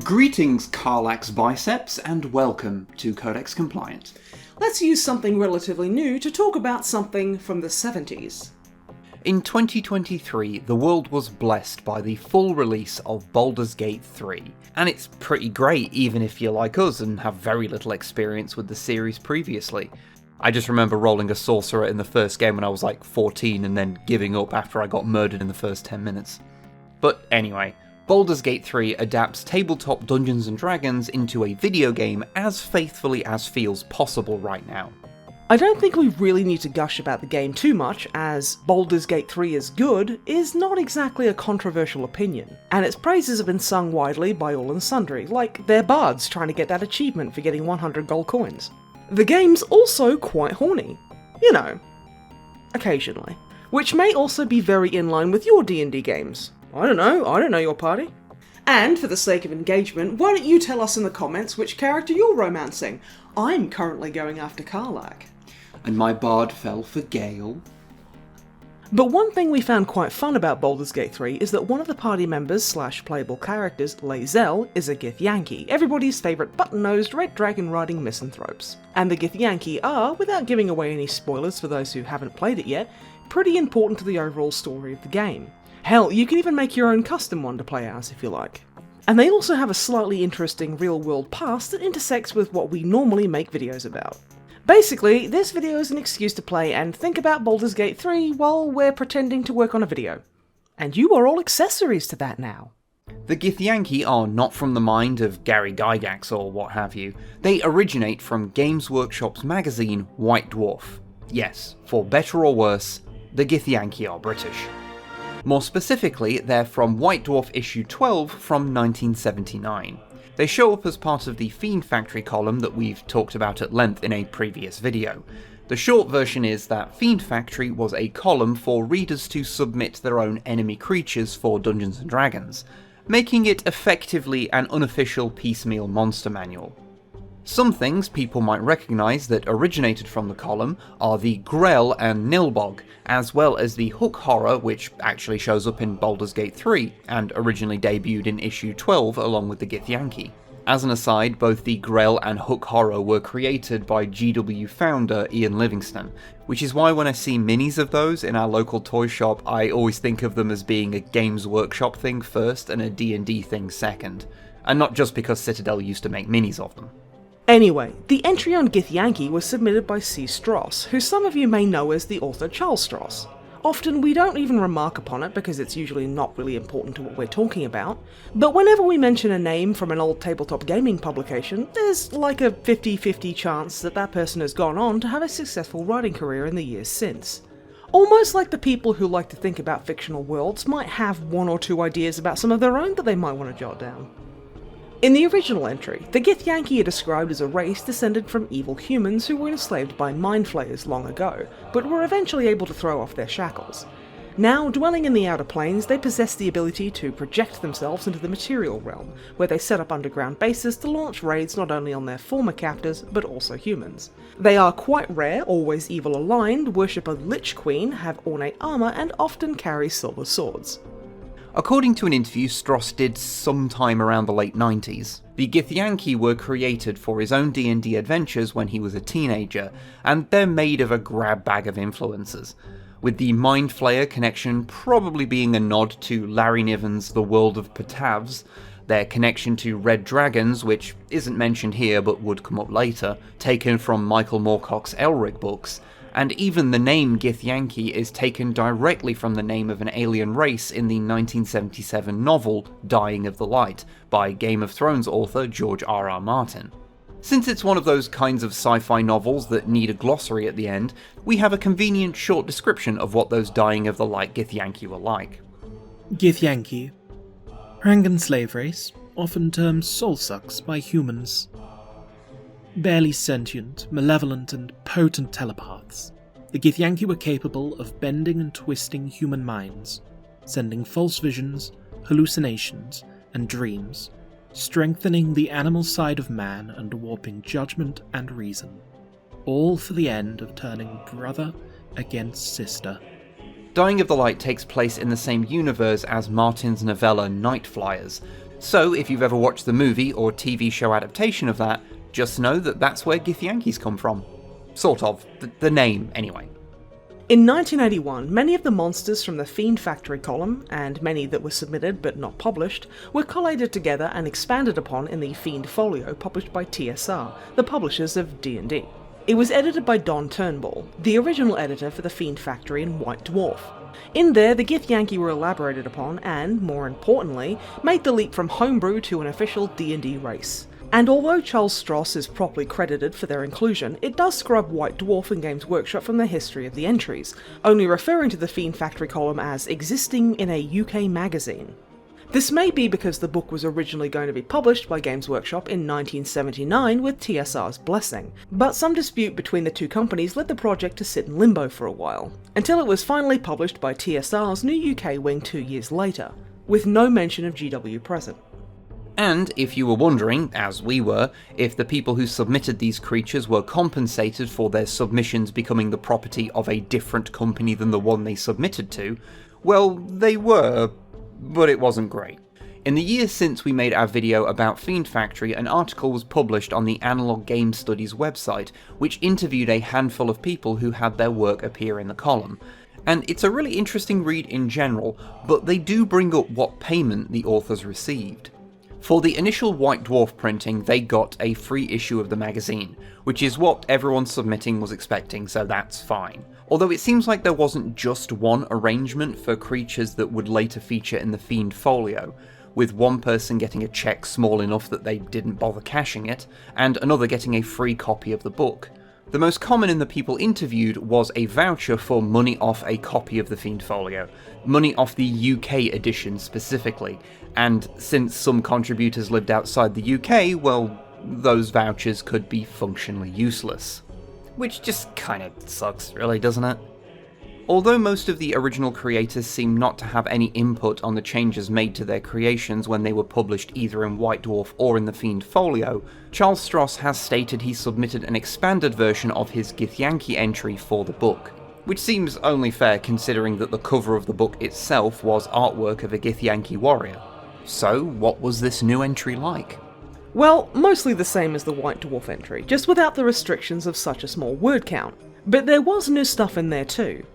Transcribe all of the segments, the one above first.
Greetings, Carlax biceps, and welcome to Codex Compliant. Let's use something relatively new to talk about something from the 70s. In 2023, the world was blessed by the full release of Baldur's Gate 3, and it's pretty great even if you're like us and have very little experience with the series previously. I just remember rolling a sorcerer in the first game when I was like 14 and then giving up after I got murdered in the first 10 minutes. But anyway, Baldur's Gate 3 adapts tabletop Dungeons & Dragons into a video game as faithfully as feels possible right now. I don't think we really need to gush about the game too much, as Baldur's Gate 3 is good is not exactly a controversial opinion, and its praises have been sung widely by all and sundry, like they're bards trying to get that achievement for getting 100 gold coins. The game's also quite horny. You know, occasionally. Which may also be very in line with your D&D games. I don't know your party. And for the sake of engagement, why don't you tell us in the comments which character you're romancing? I'm currently going after Karlach. And my bard fell for Gale. But one thing we found quite fun about Baldur's Gate 3 is that one of the party members / playable characters, Lae'zel, is a Githyanki, everybody's favourite button-nosed red dragon riding misanthropes. And the Githyanki are, without giving away any spoilers for those who haven't played it yet, pretty important to the overall story of the game. Hell, you can even make your own custom one to play as if you like. And they also have a slightly interesting real-world past that intersects with what we normally make videos about. Basically, this video is an excuse to play and think about Baldur's Gate 3 while we're pretending to work on a video. And you are all accessories to that now. The Githyanki are not from the mind of Gary Gygax or what have you. They originate from Games Workshop's magazine White Dwarf. Yes, for better or worse, the Githyanki are British. More specifically, they're from White Dwarf issue 12 from 1979. They show up as part of the Fiend Factory column that we've talked about at length in a previous video. The short version is that Fiend Factory was a column for readers to submit their own enemy creatures for Dungeons & Dragons, making it effectively an unofficial piecemeal monster manual. Some things people might recognise that originated from the column are the Grell and Nilbog, as well as the Hook Horror, which actually shows up in Baldur's Gate 3, and originally debuted in issue 12 along with the Githyanki. As an aside, both the Grell and Hook Horror were created by GW founder Ian Livingstone, which is why when I see minis of those in our local toy shop, I always think of them as being a Games Workshop thing first and a D&D thing second, and not just because Citadel used to make minis of them. Anyway, the entry on Githyanki was submitted by C. Stross, who some of you may know as the author Charles Stross. Often we don't even remark upon it because it's usually not really important to what we're talking about, but whenever we mention a name from an old tabletop gaming publication, there's like a 50-50 chance that that person has gone on to have a successful writing career in the years since. Almost like the people who like to think about fictional worlds might have one or two ideas about some of their own that they might want to jot down. In the original entry, the Githyanki are described as a race descended from evil humans who were enslaved by mind flayers long ago, but were eventually able to throw off their shackles. Now, dwelling in the outer planes, they possess the ability to project themselves into the material realm, where they set up underground bases to launch raids not only on their former captors, but also humans. They are quite rare, always evil aligned, worship a Lich Queen, have ornate armour, and often carry silver swords. According to an interview Stross did sometime around the late 90s, the Githyanki were created for his own D&D adventures when he was a teenager, and they're made of a grab bag of influences, with the Mind Flayer connection probably being a nod to Larry Niven's The World of Patavs, their connection to red dragons, which isn't mentioned here but would come up later, taken from Michael Moorcock's Elric books, and even the name Githyanki is taken directly from the name of an alien race in the 1977 novel Dying of the Light by Game of Thrones author George R.R. Martin. Since it's one of those kinds of sci-fi novels that need a glossary at the end, we have a convenient short description of what those Dying of the Light Githyanki were like. Githyanki. Rangan slave race, often termed soul-sucks by humans. Barely sentient, malevolent, and potent telepaths, the Githyanki were capable of bending and twisting human minds, sending false visions, hallucinations, and dreams, strengthening the animal side of man and warping judgment and reason, all for the end of turning brother against sister. Dying of the Light takes place in the same universe as Martin's novella Night Flyers, So if you've ever watched the movie or TV show adaptation of that, just know that that's where Githyanki's come from. Sort of. The name, anyway. In 1981, many of the monsters from the Fiend Factory column, and many that were submitted but not published, were collated together and expanded upon in the Fiend Folio published by TSR, the publishers of D&D. It was edited by Don Turnbull, the original editor for the Fiend Factory and White Dwarf. In there, the Githyanki were elaborated upon and, more importantly, made the leap from homebrew to an official D&D race. And although Charles Stross is properly credited for their inclusion, it does scrub White Dwarf and Games Workshop from the history of the entries, only referring to the Fiend Factory column as existing in a UK magazine. This may be because the book was originally going to be published by Games Workshop in 1979 with TSR's blessing, but some dispute between the two companies led the project to sit in limbo for a while, until it was finally published by TSR's new UK wing 2 years later, with no mention of GW present. And if you were wondering, as we were, if the people who submitted these creatures were compensated for their submissions becoming the property of a different company than the one they submitted to, well, they were, but it wasn't great. In the years since we made our video about Fiend Factory, an article was published on the Analog Game Studies website, which interviewed a handful of people who had their work appear in the column. And it's a really interesting read in general, but they do bring up what payment the authors received. For the initial White Dwarf printing, they got a free issue of the magazine, which is what everyone submitting was expecting, so that's fine. Although it seems like there wasn't just one arrangement for creatures that would later feature in the Fiend Folio, with one person getting a check small enough that they didn't bother cashing it, and another getting a free copy of the book. The most common in the people interviewed was a voucher for money off a copy of the Fiend Folio, money off the UK edition specifically, and since some contributors lived outside the UK, well, those vouchers could be functionally useless. Which just kinda sucks, really, doesn't it? Although most of the original creators seem not to have any input on the changes made to their creations when they were published either in White Dwarf or in the Fiend Folio, Charles Stross has stated he submitted an expanded version of his Githyanki entry for the book, which seems only fair considering that the cover of the book itself was artwork of a Githyanki warrior. So, what was this new entry like? Well, mostly the same as the White Dwarf entry, just without the restrictions of such a small word count. But there was new stuff in there too.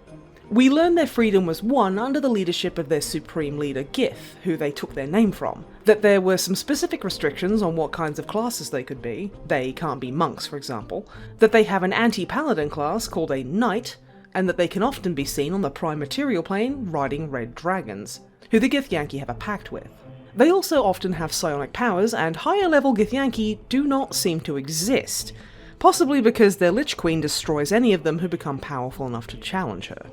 We learned their freedom was won under the leadership of their supreme leader Gith, who they took their name from, that there were some specific restrictions on what kinds of classes they could be, they can't be monks for example, that they have an anti-paladin class called a knight, and that they can often be seen on the prime material plane riding red dragons, who the Githyanki have a pact with. They also often have psionic powers, and higher level Githyanki do not seem to exist, possibly because their Lich Queen destroys any of them who become powerful enough to challenge her.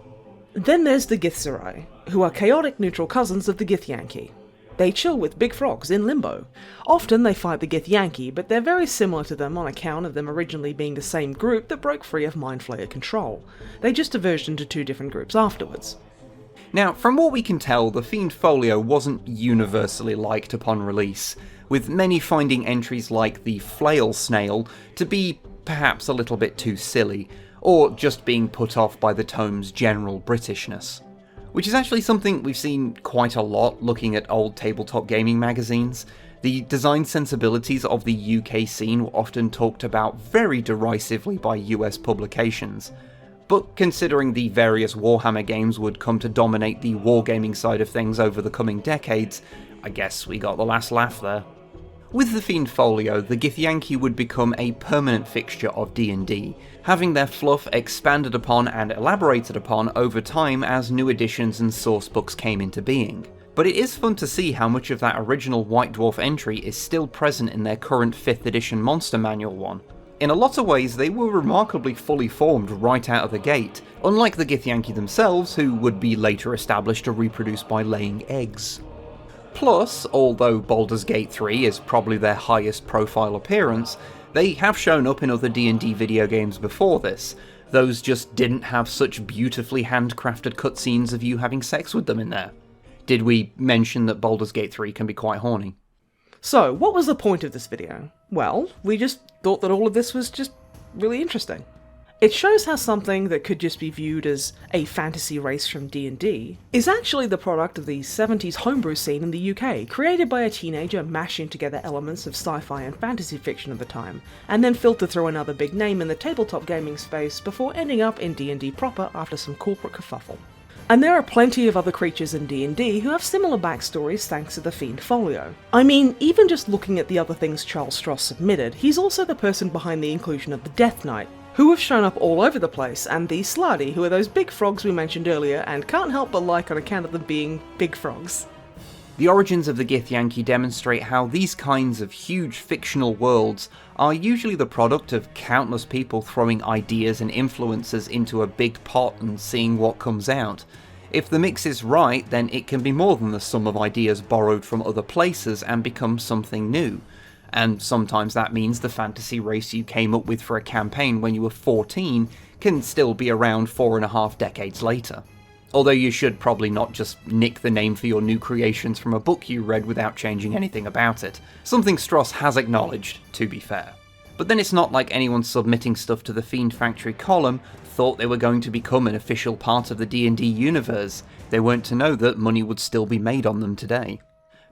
Then there's the Githzerai, who are chaotic neutral cousins of the Githyanki. They chill with big frogs in limbo. Often they fight the Githyanki, but they're very similar to them on account of them originally being the same group that broke free of Mind Flayer control. They just diverged into two different groups afterwards. Now, from what we can tell, the Fiend Folio wasn't universally liked upon release, with many finding entries like the Flail Snail to be perhaps a little bit too silly, or just being put off by the tome's general Britishness. Which is actually something we've seen quite a lot looking at old tabletop gaming magazines. The design sensibilities of the UK scene were often talked about very derisively by US publications. But considering the various Warhammer games would come to dominate the wargaming side of things over the coming decades, I guess we got the last laugh there. With the Fiend Folio, the Githyanki would become a permanent fixture of D&D, having their fluff expanded upon and elaborated upon over time as new editions and sourcebooks came into being. But it is fun to see how much of that original White Dwarf entry is still present in their current 5th edition Monster Manual one. In a lot of ways, they were remarkably fully formed right out of the gate, unlike the Githyanki themselves, who would be later established to reproduce by laying eggs. Plus, although Baldur's Gate 3 is probably their highest profile appearance, they have shown up in other D&D video games before this. Those just didn't have such beautifully handcrafted cutscenes of you having sex with them in there. Did we mention that Baldur's Gate 3 can be quite horny? So, what was the point of this video? Well, we just thought that all of this was just really interesting. It shows how something that could just be viewed as a fantasy race from D&D is actually the product of the 70s homebrew scene in the UK, created by a teenager mashing together elements of sci-fi and fantasy fiction of the time, and then filtered through another big name in the tabletop gaming space before ending up in D&D proper after some corporate kerfuffle. And there are plenty of other creatures in D&D who have similar backstories thanks to the Fiend Folio. I mean, even just looking at the other things Charles Stross submitted, he's also the person behind the inclusion of the Death Knight, who have shown up all over the place, and the Slardy, who are those big frogs we mentioned earlier and can't help but like on account of them being big frogs. The origins of the Githyanki demonstrate how these kinds of huge fictional worlds are usually the product of countless people throwing ideas and influences into a big pot and seeing what comes out. If the mix is right, then it can be more than the sum of ideas borrowed from other places and become something new. And sometimes that means the fantasy race you came up with for a campaign when you were 14 can still be around 4.5 decades later. Although you should probably not just nick the name for your new creations from a book you read without changing anything about it. Something Stross has acknowledged, to be fair. But then it's not like anyone submitting stuff to the Fiend Factory column thought they were going to become an official part of the D&D universe. They weren't to know that money would still be made on them today.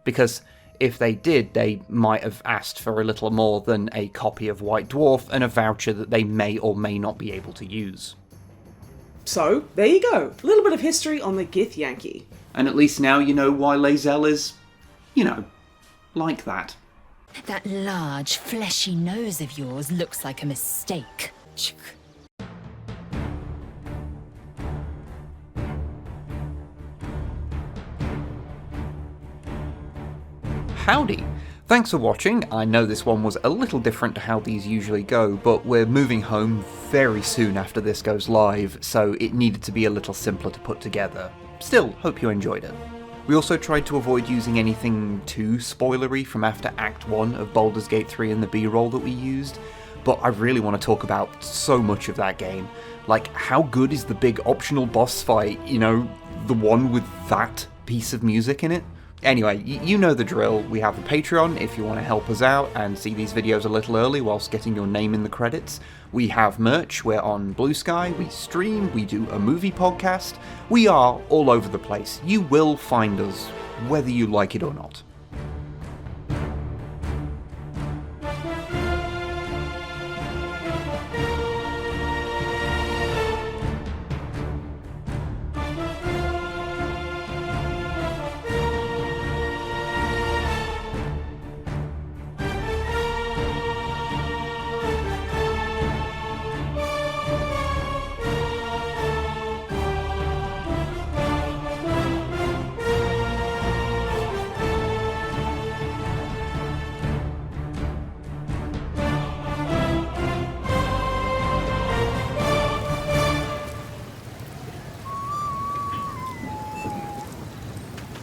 Because if they did, they might have asked for a little more than a copy of White Dwarf and a voucher that they may or may not be able to use. So, there you go. A little bit of history on the Githyanki. And at least now you know why Lae'zel is, like that. That large, fleshy nose of yours looks like a mistake. Howdy! Thanks for watching. I know this one was a little different to how these usually go, but we're moving home very soon after this goes live, so it needed to be a little simpler to put together. Still, hope you enjoyed it. We also tried to avoid using anything too spoilery from after Act 1 of Baldur's Gate 3 and the B-roll that we used, but I really want to talk about so much of that game. Like, how good is the big optional boss fight, the one with that piece of music in it? Anyway, you know the drill. We have a Patreon if you want to help us out and see these videos a little early whilst getting your name in the credits. We have merch, we're on Blue Sky, we stream, we do a movie podcast. We are all over the place. You will find us, whether you like it or not.